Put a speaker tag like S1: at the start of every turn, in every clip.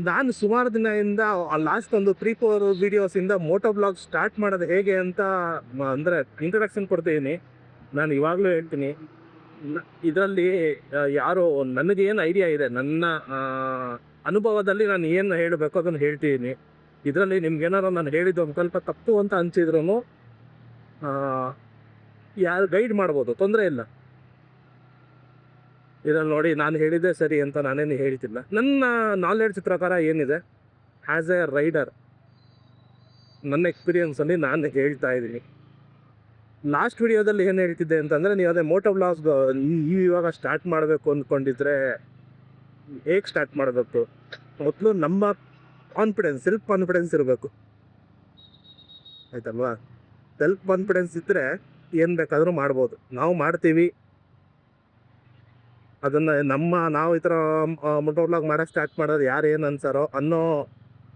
S1: ನಾನು ಸುಮಾರು ದಿನದಿಂದ ಲಾಸ್ಟ್ ಒಂದು 3-4 ವೀಡಿಯೋಸಿಂದ ಮೋಟೋ ಬ್ಲಾಗ್ ಸ್ಟಾರ್ಟ್ ಮಾಡೋದು ಹೇಗೆ ಅಂತ ಅಂದರೆ ಇಂಟ್ರಡಕ್ಷನ್ ಕೊಡ್ತಿದ್ದೀನಿ. ನಾನು ಇವಾಗಲೂ ಹೇಳ್ತೀನಿ, ಇದರಲ್ಲಿ ಯಾರೋ ನನಗೇನು ಐಡಿಯಾ ಇದೆ, ನನ್ನ ಅನುಭವದಲ್ಲಿ ನಾನು ಏನು ಹೇಳಬೇಕು ಅದನ್ನು ಹೇಳ್ತಿದ್ದೀನಿ. ಇದರಲ್ಲಿ ನಿಮ್ಗೇನಾರು ನಾನು ಹೇಳಿದ್ದು ಒಂದು ಸ್ವಲ್ಪ ತಪ್ಪು ಅಂತ ಅನಿಸಿದ್ರೂ ಯಾರು ಗೈಡ್ ಮಾಡ್ಬೋದು, ತೊಂದರೆ ಇಲ್ಲ. ಇದರಲ್ಲಿ ನೋಡಿ, ನಾನು ಹೇಳಿದ್ದೆ ಸರಿ ಅಂತ ನಾನೇನು ಹೇಳ್ತಿಲ್ಲ. ನನ್ನ ನಾಲೆಡ್ಜ್ ಪ್ರಕಾರ ಏನಿದೆ, ಆ್ಯಸ್ ಎ ರೈಡರ್ ನನ್ನ ಎಕ್ಸ್ಪೀರಿಯನ್ಸಲ್ಲಿ ನಾನು ಹೇಳ್ತಾ ಇದ್ದೀನಿ. ಲಾಸ್ಟ್ ವಿಡಿಯೋದಲ್ಲಿ ಏನು ಹೇಳ್ತಿದ್ದೆ ಅಂತಂದರೆ, ನೀವು ಅದೇ ಮೋಟೋ ವ್ಲಾಗ್ ನೀವು ಇವಾಗ ಸ್ಟಾರ್ಟ್ ಮಾಡಬೇಕು ಅಂದ್ಕೊಂಡಿದ್ರೆ ಹೇಗೆ ಸ್ಟಾರ್ಟ್ ಮಾಡಬೇಕು, ಮೊದಲು ನಮ್ಮ ಸೆಲ್ಫ್ ಕಾನ್ಫಿಡೆನ್ಸ್ ಇರಬೇಕು, ಆಯ್ತಲ್ವಾ? ಸೆಲ್ಫ್ ಕಾನ್ಫಿಡೆನ್ಸ್ ಇದ್ದರೆ ಏನು ಬೇಕಾದರೂ ಮಾಡ್ಬೋದು. ನಾವು ಮಾಡ್ತೀವಿ ಅದನ್ನು. ನಾವು ಈ ಥರ ಮೋಟೋ ವ್ಲಾಗ್ ಮಾಡೋಕ್ಕೆ ಸ್ಟಾರ್ಟ್ ಮಾಡೋದು ಯಾರು ಏನು ಅನ್ಸಾರೋ ಅನ್ನೋ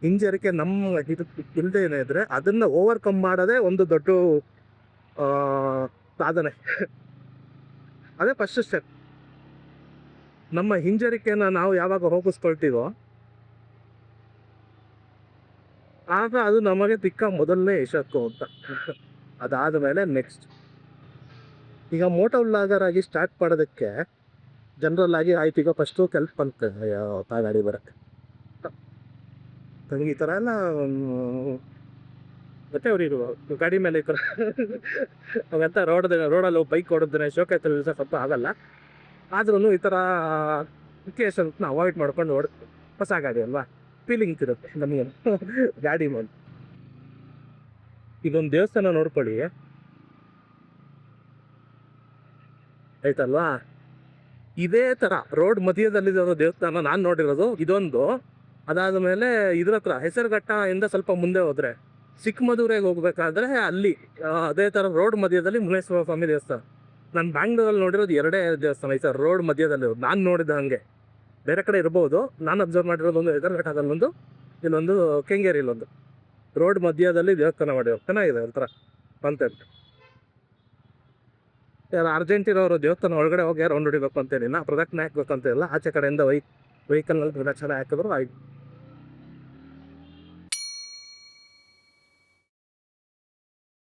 S1: ಹಿಂಜರಿಕೆ ನಮ್ಮ ಇದು ಇಲ್ಲದೇ ಇದ್ದರೆ, ಅದನ್ನು ಓವರ್ಕಮ್ ಮಾಡೋದೇ ಒಂದು ದೊಡ್ಡ ಸಾಧನೆ. ಅದೇ ಫಸ್ಟ್ ಸ್ಟೆಪ್. ನಮ್ಮ ಹಿಂಜರಿಕೆನ ನಾವು ಯಾವಾಗ ಹೋಗಿಸ್ಕೊಳ್ತೀವೋ ಆಗ ಅದು ನಮಗೆ ಸಿಕ್ಕ ಮೊದಲನೇ ಯಶಸ್ಸು ಅಂತ. ಅದಾದ ಮೇಲೆ ನೆಕ್ಸ್ಟ್, ಈಗ ಮೋಟೋ ವ್ಲಾಗರ್ ಆಗಿ ಸ್ಟಾರ್ಟ್ ಮಾಡೋದಕ್ಕೆ ಜನರಲ್ ಆಗಿ ಆಯ್ತು, ಈಗ ಫಸ್ಟು ಕೆಲ್ಸ ಬಂತು ಗಾಡಿ ಬರೋಕ್ಕೆ. ನನಗೆ ಈ ಥರ ಎಲ್ಲ ಮತ್ತೆ ಅವ್ರಿರು ಗಾಡಿ ಮೇಲೆ ಅವಂತ ರೋಡಲ್ಲಿ ಬೈಕ್ ಹೊಡೆದ್ರೆ ಶೋಕೇಸ್ ಸ್ವಲ್ಪ ಆಗಲ್ಲ. ಆದ್ರೂ ಈ ಥರ ಸಿಚುಯೇಷನ್ಸ್ನ ಅವಾಯ್ಡ್ ಮಾಡ್ಕೊಂಡು ಹೊಸ ಗಾಡಿ ಅಲ್ವಾ, ಫೀಲಿಂಗ್ಸ್ ಇರುತ್ತೆ ನಮಗೆ ಗಾಡಿ ಮೇಲೆ. ಇದೊಂದು ದೇವಸ್ಥಾನ ನೋಡ್ಕೊಳ್ಳಿ, ಆಯ್ತಲ್ವಾ? ಇದೇ ಥರ ರೋಡ್ ಮಧ್ಯದಲ್ಲಿರೋ ದೇವಸ್ಥಾನ ನಾನು ನೋಡಿರೋದು ಇದೊಂದು. ಅದಾದ ಮೇಲೆ ಇದ್ರ ಹತ್ರ ಹೆಸರುಘಟ್ಟ ಇಂದ ಸ್ವಲ್ಪ ಮುಂದೆ ಹೋದರೆ ಚಿಕ್ಕಮದುರೆಗೆ ಹೋಗ್ಬೇಕಾದ್ರೆ ಅಲ್ಲಿ ಅದೇ ಥರ ರೋಡ್ ಮಧ್ಯದಲ್ಲಿ ಮುನೇಶ್ವರ ಸ್ವಾಮಿ ದೇವಸ್ಥಾನ. ನಾನು ಬ್ಯಾಂಗ್ಳೂರಲ್ಲಿ ನೋಡಿರೋದು 2 ದೇವಸ್ಥಾನ ಈ ಥರ ರೋಡ್ ಮಧ್ಯದಲ್ಲಿ ನಾನು ನೋಡಿದ ಹಂಗೆ. ಬೇರೆ ಕಡೆ ಇರ್ಬೋದು, ನಾನು ಅಬ್ಸರ್ವ್ ಮಾಡಿರೋದೊಂದು ಹೆಸರುಘಟ್ಟದಲ್ಲೊಂದು, ಇಲ್ಲೊಂದು ಕೆಂಗೇರಿಲೊಂದು. ರೋಡ್ ಮಧ್ಯದಲ್ಲಿ ದೇವಸ್ಥಾನ ಮಾಡಿರೋ ಚೆನ್ನಾಗಿದೆ ಒಂಥರ ಕಾನ್ಸೆಪ್ಟ್. ಯಾರು ಅರ್ಜೆಂಟಿನವರು ದೇವಸ್ಥಾನ ಒಳಗಡೆ ಹೋಗಿ ರೌಂಡ್ ಹೊಡಿಬೇಕು ಅಂತೇನಿಲ್ಲ, ಪ್ರದಕ್ಷಿಣೆ ಹಾಕ್ಬೇಕಂತ ಇಲ್ಲ. ಆಚೆ ಕಡೆಯಿಂದ ವೆಹಿಕಲ್ನಲ್ಲಿ ಪ್ರದಕ್ಷಿಣೆ ಹಾಕಿದ್ರು ಆಯ್ತು.